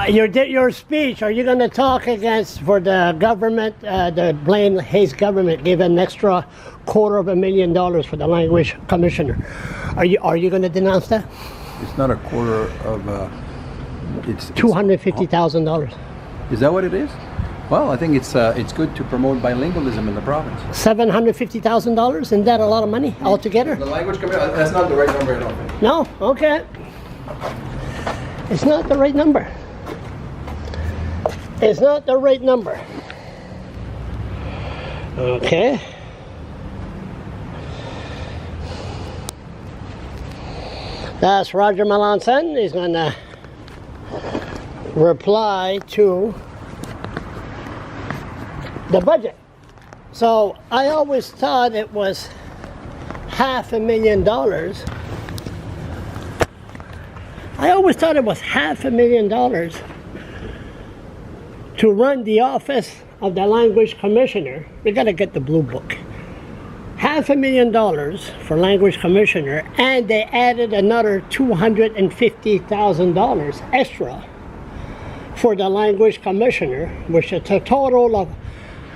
Your speech, are you going to talk against for the government, the Blaine Hayes government gave an extra $250,000 for the language commissioner. Are you going to denounce that? It's not a quarter of, it's $250,000. Is that what it is? Well, I think it's good to promote bilingualism in the province. $750,000? Isn't that a lot of money altogether? The language commission, that's not the right number, I don't think. No? Okay. It's not the right number. It's not the right number. Okay. That's Roger Melanson. He's going to reply to the budget. So I always thought it was $500,000. I always thought it was $500,000 to run the office of the language commissioner. We got to get the blue book. $500,000 for language commissioner, and they added another $250,000 extra for the language commissioner, which is a total of,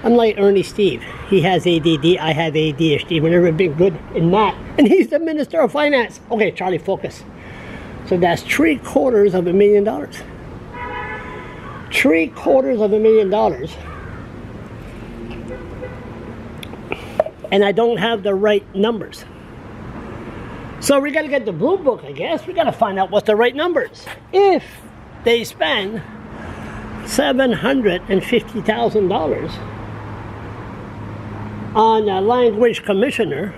unlike Ernie Steve, he has ADD, I have ADHD. We've never been good in that, and he's the Minister of Finance. Okay, Charlie, focus. So that's $750,000. $750,000. And I don't have the right numbers. So we got to get the blue book, I guess. We got to find out what's the right numbers. If they spend $750,000 on a language commissioner,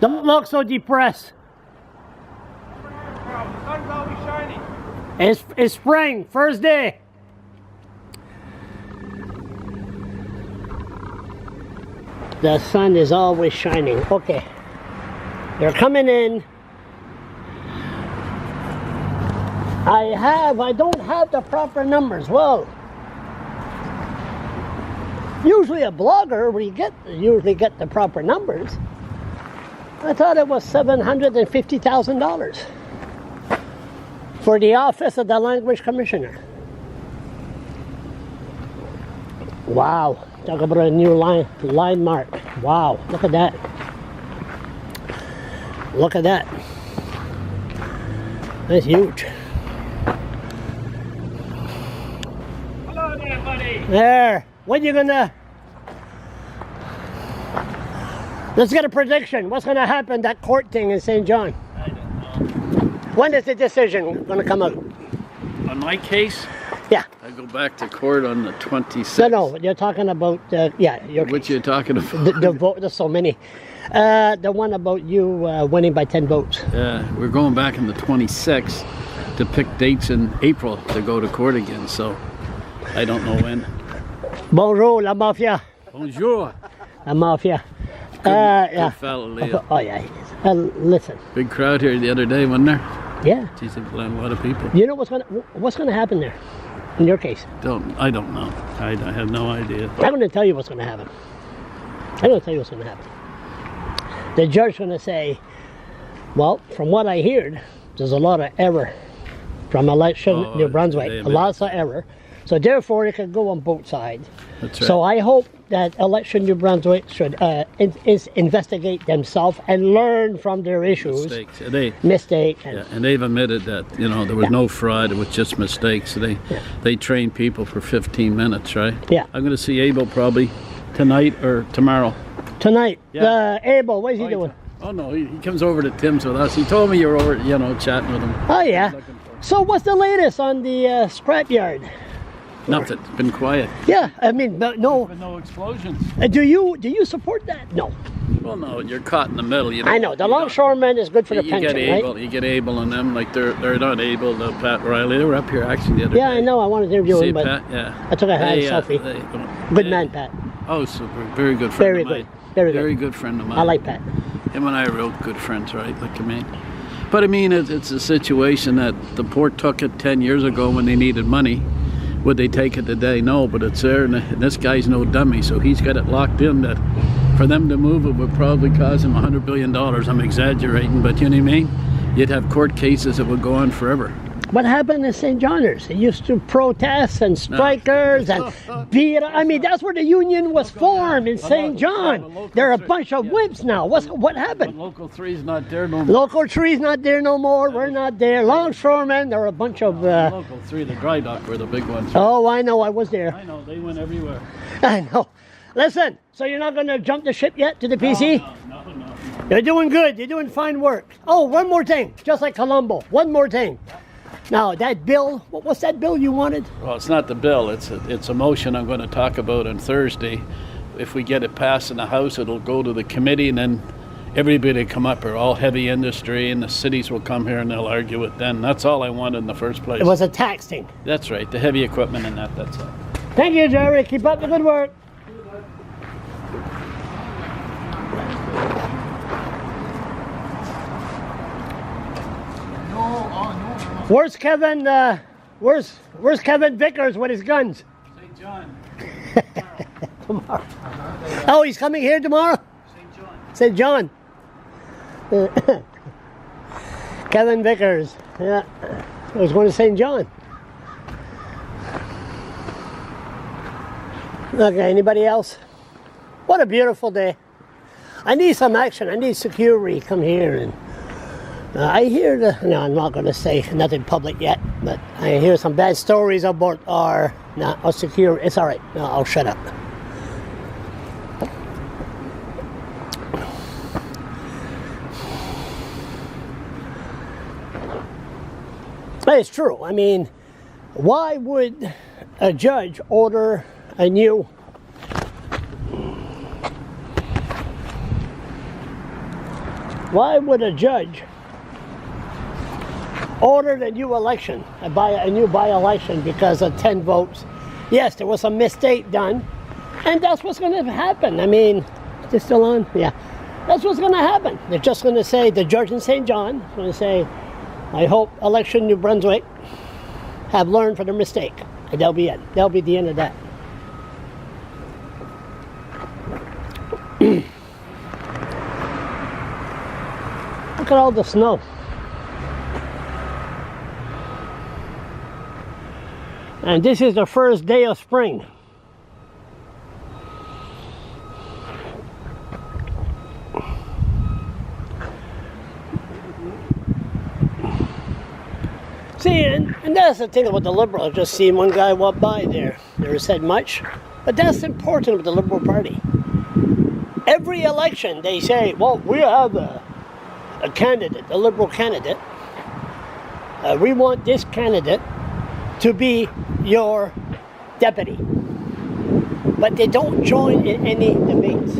don't look so depressed. The sun's always shining. It's spring, first day. The sun is always shining. Okay. They're coming in. I don't have the proper numbers. Well, usually a blogger, we usually get the proper numbers. I thought it was $750,000 for the office of the language commissioner. Wow, talk about a new line mark. Wow, look at that. Look at that. That's huge. Hello there, buddy. There. What are you gonna? Let's get a prediction. What's gonna happen, that court thing in St. John? I don't know. When is the decision gonna come out? On my case, Yeah. I go back to court on the 26th. No, you're talking about, yeah. What you talking about? The vote, there's so many. The one about you winning by 10 votes. We're going back on the 26th to pick dates in April to go to court again, so I don't know when. Bonjour, la mafia. Bonjour. La mafia. Good Yeah. fella, Leo. Oh, yeah. Listen. Big crowd here the other day, wasn't there? Yeah. Geez, a lot of people. You know what's gonna happen there? In your case. I don't know. I have no idea. I'm gonna tell you what's gonna happen. The judge's gonna say, well, from what I heard, there's a lot of error from election New Brunswick. A lot of error. So therefore, it can go on both sides. That's right. So I hope that election New Brunswick should investigate themselves and learn from their issues. Mistakes. And they've admitted that there was no fraud; it was just mistakes. They train people for 15 minutes, right? Yeah. I'm going to see Abel probably tonight or tomorrow. Tonight. Yeah. Abel, what is he doing? Oh no, he comes over to Tim's with us. He told me you were over, chatting with him. Oh yeah. So what's the latest on the scrapyard? Nothing. It's been quiet. Yeah, I mean, but no. No explosions. Do you support that? No. Well, no, you're caught in the middle. I know the longshoremen is good for the pension, right? You get Abel and them, like they're not able. Pat Riley, they were up here actually the other day. Yeah, I know. I wanted to interview him, but Pat? Yeah. I took a selfie. Good man, Pat. Oh, super. Very good friend of mine. Very good friend of mine. I like Pat. Him and I are real good friends, right? Like, I mean. But I mean, it's a situation that the port took it 10 years ago when they needed money. Would they take it today? No, but it's there, and this guy's no dummy, so he's got it locked in that for them to move it would probably cost him $100 billion. I'm exaggerating, but you know what I mean? you'd have court cases that would go on forever. What happened in St. John's? They used to protest and strikers and beat. I mean, that's where the union was formed in St. John. They're a bunch of whips now. What happened? Local 3's not there no more. Local 3's not there no more. We're not there. Longshoremen, they're a bunch of... Local 3, the dry dock were the big ones. Oh, I know. I was there. I know, they went everywhere. I know. Listen, so you're not going to jump the ship yet to the PC? No. You're doing good. You're doing fine work. Oh, one more thing. Just like Colombo. One more thing. Now, that bill, what's that bill you wanted? Well, it's not the bill. It's a motion I'm going to talk about on Thursday. If we get it passed in the House, it'll go to the committee, and then everybody will come up here, all heavy industry, and the cities will come here and they'll argue it then. That's all I wanted in the first place. It was a tax thing. That's right, the heavy equipment and that's all. Thank you, Gerry. Keep up the good work. Where's Kevin? Where's Kevin Vickers with his guns? St. John. Tomorrow. Oh, he's coming here tomorrow? St. John. Kevin Vickers. Yeah. I was going to St. John. Okay, anybody else? What a beautiful day. I need some action. I need security. Come here and I hear no, I'm not going to say nothing public yet, but I hear some bad stories about our security. It's all right. No, I'll shut up. But it's true. I mean, why would a judge order a new ordered a new election, a new by-election because of 10 votes. Yes, there was a mistake done, and that's what's going to happen. I mean, is this still on? Yeah. That's what's going to happen. They're just going to say, the judge in St. John is going to say, I hope election New Brunswick have learned from their mistake. And that'll be it. That'll be the end of that. Look at all the snow. And this is the first day of spring. See, and that's the thing about the Liberals. Just seeing one guy walk by there. Never said much. But that's important with the Liberal Party. Every election they say, well, we have a candidate, a Liberal candidate. We want this candidate to be your deputy. But they don't join in any debates.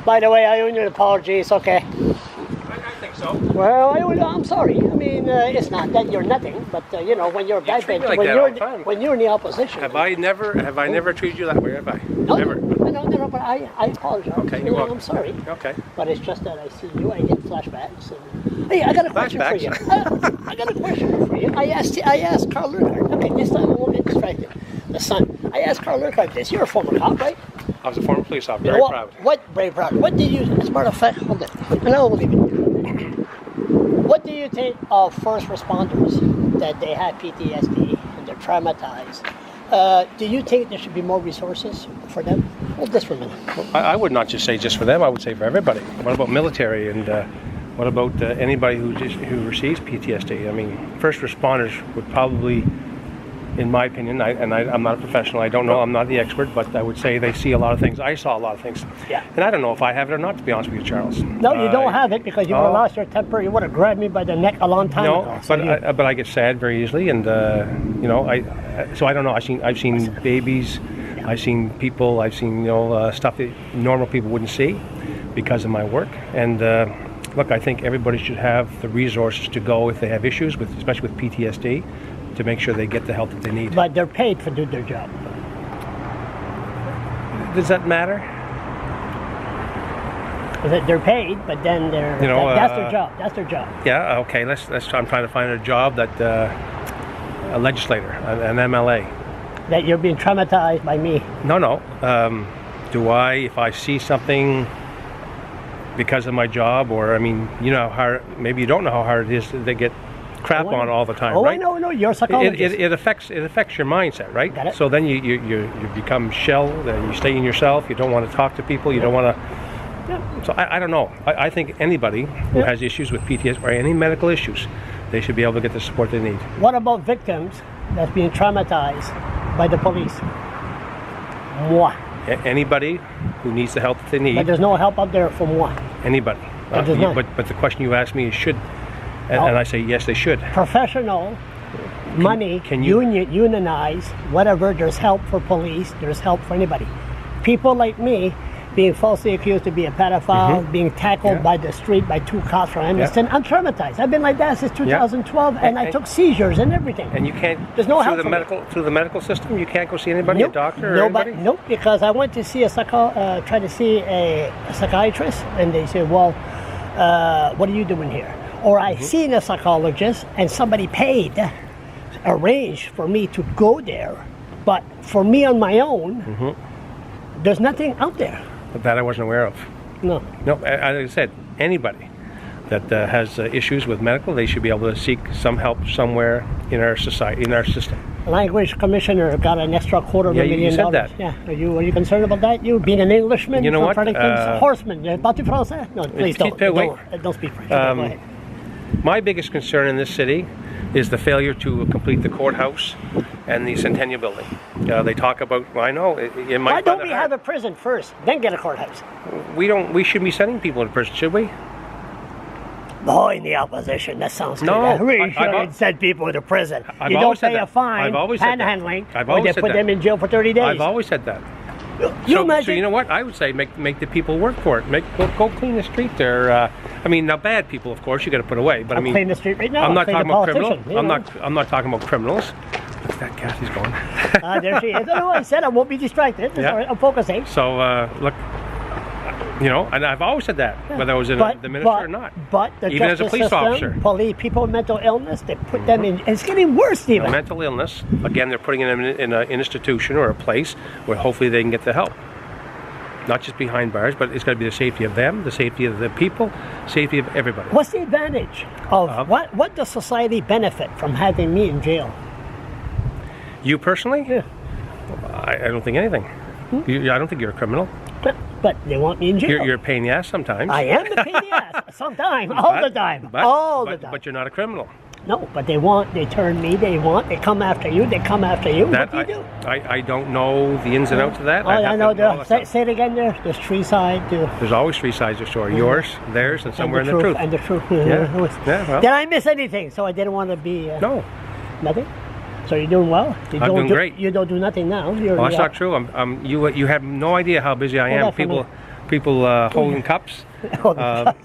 By the way, I owe you an apology. It's okay. I think so. Well, I'm sorry. I mean, it's not that you're nothing, but you know, when you're backbench, like when you're in the opposition. Have I never treated you that way? Have I? No, Never. No, but I apologize. Okay, you're welcome. I'm sorry. Okay. But it's just that I see you, I get flashbacks. And, hey, I got a question for you. I got a question for you. I asked Carl Lurkart. Okay, this time I won't get distracted. The sun. I asked Carl Lurkart this. You're a former cop, right? I was a former police officer. Very proud. Very proud. What did you, as a matter of fact, hold it. And I will leave it. What do you think of first responders that they have PTSD and they're traumatized? Do you think there should be more resources for them? Hold this for a minute. I would not just say just for them. I would say for everybody. What about military and what about anybody who receives PTSD? I mean, first responders would probably, in my opinion, I'm not a professional. I don't know. I'm not the expert, but I would say they see a lot of things. I saw a lot of things. Yeah. And I don't know if I have it or not, to be honest with you, Charles. No, you don't have it because you would have lost your temper. You would have grabbed me by the neck a long time ago. No, but I get sad very easily, and you know, so I don't know. I've seen babies, I've seen people, I've seen stuff that normal people wouldn't see because of my work. And look, I think everybody should have the resources to go if they have issues with, especially with PTSD, to make sure they get the help that they need. But they're paid for doing their job. Does that matter? They're paid, but then they're that's their job. That's their job. Yeah. Okay. Let's. I'm trying to find a job that a legislator, an MLA. That you're being traumatized by me. No. Do I? If I see something because of my job, or I mean, you know how hard, maybe you don't know how hard it is. They get crap on all the time, right? I know. You're a psychologist. It affects your mindset, right? Got it. So then you become shell. You stay in yourself. You don't want to talk to people. You don't want to. Yeah. So I don't know. I think anybody who has issues with PTSD or any medical issues, they should be able to get the support they need. What about victims that's being traumatized by the police? Moi. Anybody who needs the help that they need. But there's no help out there for moi. Anybody. There's none. But the question you asked me is should, and I say yes, they should. Professional, money, unionize, whatever. There's help for police. There's help for anybody. People like me, being falsely accused to be a pedophile, being tackled by the street by 2 cops from Evanston. I'm traumatized. I've been like that since 2012, and I took seizures and everything. And you can't. There's no help through the medical system. You can't go see anybody, a doctor, or anybody? Nope, because I went to see try to see a psychiatrist, and they said, "Well, what are you doing here?" Or I seen a psychologist, and somebody arranged for me to go there, but for me on my own, there's nothing out there. That I wasn't aware of. No. As I said, anybody that has issues with medical, they should be able to seek some help somewhere in our society, in our system. Language commissioner got an extra $250,000. You said that. Yeah. Are you concerned about that? You being an Englishman? You know what? Horseman. Pas tu français? No, please don't speak French. Go ahead. My biggest concern in this city is the failure to complete the courthouse and the Centennial Building. They talk about, well, I know, it might. Why don't we have a prison first, then get a courthouse? We shouldn't be sending people to prison, should we? Boy, in the opposition, that sounds good. No, We should send people to prison. I've You don't always said pay a that. fine, I've always said that. panhandling, I've or always they said put that. them in jail for 30 days. I've always said that. You So imagine? you know what? I would say make the people work for it. Go clean the street there. I mean, now bad people, of course, you got to put away. But I mean, clean the street right now. I'm not Clean talking the about criminals. politician, I'm not talking about criminals. Look at that, Kathy's going. There she is. I said I won't be distracted. It's all right. I'm focusing. So look, you know, and I've always said that, whether I was the minister or not. But the even as a justice police system, officer. police, people with mental illness, they put them in. It's getting worse, even. Mental illness. Again, they're putting them in an institution or a place where hopefully they can get the help. Not just behind bars, but it's got to be the safety of them, the safety of the people, safety of everybody. What's the advantage of what does society benefit from having me in jail? You personally? Yeah. I don't think anything. I don't think you're a criminal. But they want me in jail. You're a pain in the ass sometimes. I am the pain in the ass. Sometimes. All the time. But you're not a criminal. No, but they turn me, they come after you, what do you do? I don't know the ins and outs of that. I know. Say it again there. There's 3 sides to... There's always 3 sides to a story. Yours, theirs, and somewhere in the truth. And the truth. Yeah. Well. Did I miss anything? So I didn't want to be... No. Nothing? So you're doing well? I'm doing great. You don't do nothing now. Well, that's not true. You have no idea how busy I am. People holding cups.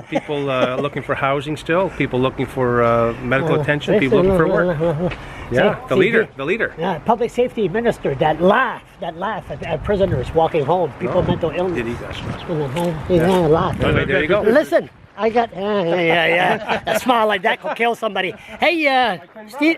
People looking for housing still. People looking for medical attention. People looking for work. Yeah, the leader. Yeah, public safety minister that laugh at prisoners walking home. People with mental illness. Did he? That's Yeah, laugh. Anyway, there you go. Listen, I got a smile like that could kill somebody. Hey, Steve.